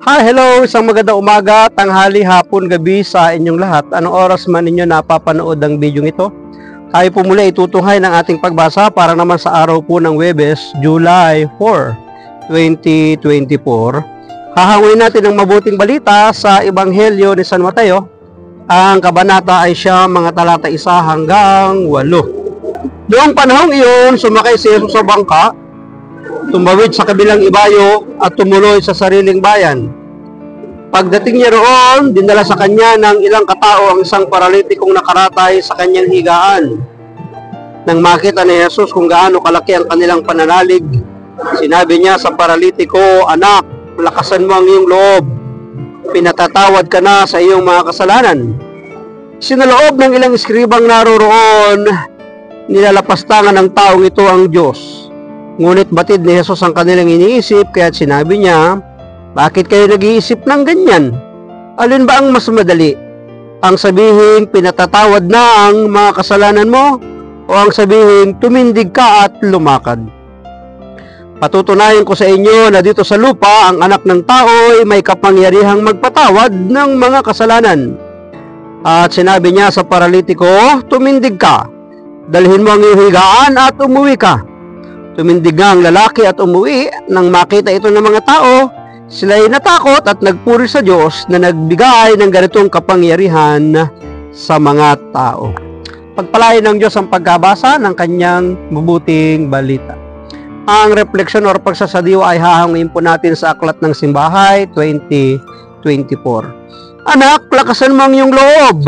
Hi, hello! Isang magandang umaga, tanghali, hapon, gabi sa inyong lahat. Anong oras man ninyo napapanood ang video ito? Tayo po muli itutunghay ng ating pagbasa para naman sa araw po ng Huwebes, July 4, 2024. Hahanguin natin ang mabuting balita sa Ebanghelyo ni San Mateo. Ang kabanata ay mga talata 1 hanggang 8. Noong panahong iyon, sumakay si Jesus sa bangka, tumawid sa kabilang ibayo at tumuloy sa sariling bayan. Pagdating niya roon, dinala sa kanya ng ilang katao ang isang paralitikong nakaratay sa kanyang higaan. Nang makita ni Jesus kung gaano kalaki ang kanilang pananalig, sinabi niya sa paralitiko, "Anak, lakasan mo ang iyong loob. Pinatatawad ka na sa iyong mga kasalanan." Sinaloob ng ilang eskribang naroroon, nilalapastangan ng taong ito ang Diyos. Ngunit batid ni Jesus ang kanilang iniisip, kaya sinabi niya, "Bakit kayo nag-iisip ng ganyan? Alin ba ang mas madali? Ang sabihin, pinatatawad na ang mga kasalanan mo, o ang sabihin, tumindig ka at lumakad? Patutunayan ko sa inyo na dito sa lupa, ang anak ng tao ay may kapangyarihang magpatawad ng mga kasalanan." At sinabi niya sa paralitiko, "Tumindig ka, dalhin mo ang iyong higaan at umuwi ka." Tumindig nga ang lalaki at umuwi. Nang makita ito ng mga tao, sila ay natakot at nagpuri sa Diyos na nagbigay ng ganitong kapangyarihan sa mga tao. Pagpalain ng Diyos ang pagkabasa ng kanyang mabuting balita. Ang refleksyon o pagsasadiwa ay hahangin po natin sa Aklat ng Simbahay 2024. Anak, lakasan mo ang iyong loob.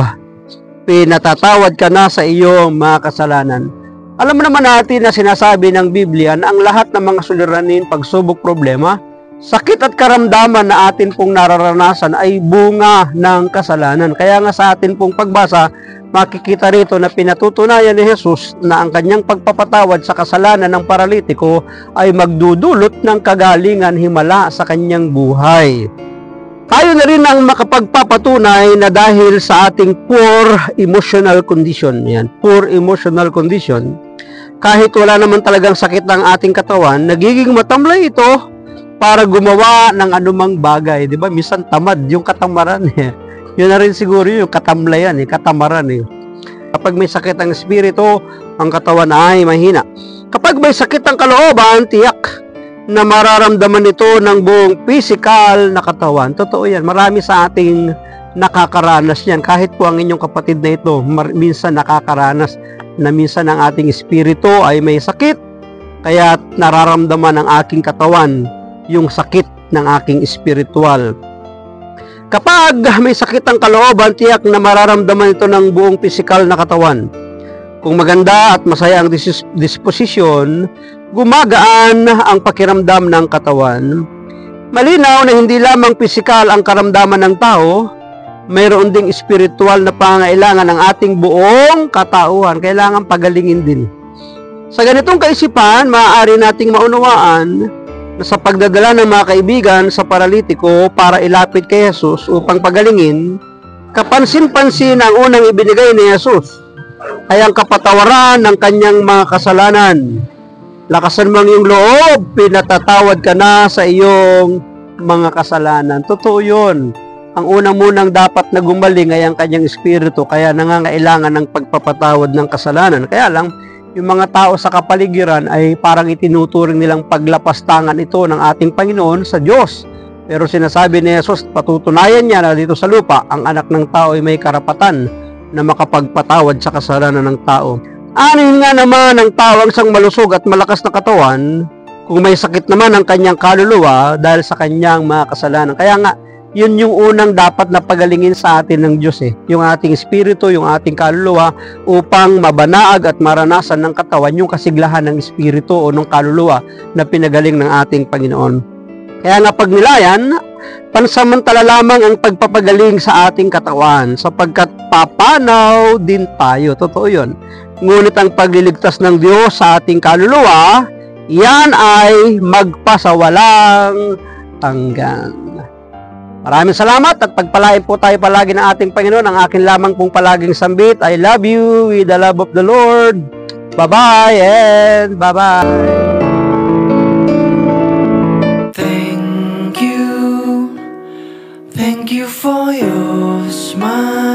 Pinatatawad ka na sa iyong mga kasalanan. Alam mo naman natin na sinasabi ng Biblia na ang lahat ng mga suliranin, pagsubok, problema, sakit at karamdaman na atin pong nararanasan ay bunga ng kasalanan. Kaya nga sa atin pong pagbasa, makikita rito na pinatutunayan ni Jesus na ang kanyang pagpapatawad sa kasalanan ng paralitiko ay magdudulot ng kagalingan himala sa kanyang buhay. Tayo na rin ang makapagpapatunay na dahil sa ating poor emotional condition, poor emotional condition, kahit wala naman talagang sakit ng ating katawan, nagiging matamlay ito para gumawa ng anumang bagay. Di ba? Minsan tamad yung katamaran. Yun na rin siguro yung katamlayan, katamaran. Kapag may sakit ang espiritu, ang katawan ay mahina. Kapag may sakit ang kalooban, tiyak na mararamdaman ito ng buong physical na katawan. Totoo yan. Marami sa ating nakakaranas yan. Kahit po ang inyong kapatid na ito, minsan nakakaranas na minsan ang ating espiritu ay may sakit. Kaya nararamdaman ng aking katawan yung sakit ng aking espiritual. Kapag may sakit ang kalooban, tiyak na mararamdaman ito ng buong physical na katawan. Kung maganda at masaya ang disposition, gumagaan ang pakiramdam ng katawan. Malinaw na hindi lamang pisikal ang karamdaman ng tao, mayroon ding espiritual na pangailangan ng ating buong katauhan. Kailangan pagalingin din. Sa ganitong kaisipan, maaari nating maunawaan na sa pagdadala ng mga kaibigan sa paralitiko para ilapit kay Jesus upang pagalingin, kapansin-pansin ang unang ibinigay ni Jesus ay ang kapatawaran ng kanyang mga kasalanan. Lakasan mo ang iyong loob, pinatatawad ka na sa iyong mga kasalanan. Totoo yun. Ang unang-munang dapat na gumaling ay ang kanyang espiritu, kaya nangangailangan ng pagpapatawad ng kasalanan. Kaya lang, yung mga tao sa kapaligiran ay parang itinuturing nilang paglapastangan ito ng ating Panginoon sa Diyos. Pero sinasabi ni Jesus, patutunayan niya na dito sa lupa, ang anak ng tao ay may karapatan na makapagpatawad sa kasalanan ng tao. Anuhin nga naman ang tao ang isang malusog at malakas na katawan kung may sakit naman ang kanyang kaluluwa dahil sa kanyang mga kasalanan. Kaya nga, yun yung unang dapat na pagalingin sa atin ng Diyos, yung ating espiritu, yung ating kaluluwa, upang mabanaag at maranasan ng katawan yung kasiglahan ng espiritu o ng kaluluwa na pinagaling ng ating Panginoon. Kaya nga pagnilayan, pansamantala lamang ang pagpapagaling sa ating katawan sapagkat papanaw din tayo. Totoo yun. Ngunit ang pagliligtas ng Diyos sa ating kaluluwa, yan ay magpasawalang hanggan. Maraming salamat at pagpalain po tayo palagi ng ating Panginoon. Ang akin lamang pong palaging sambit, I love you with the love of the Lord. Bye-bye and bye-bye. Thank you Thank you for your smile.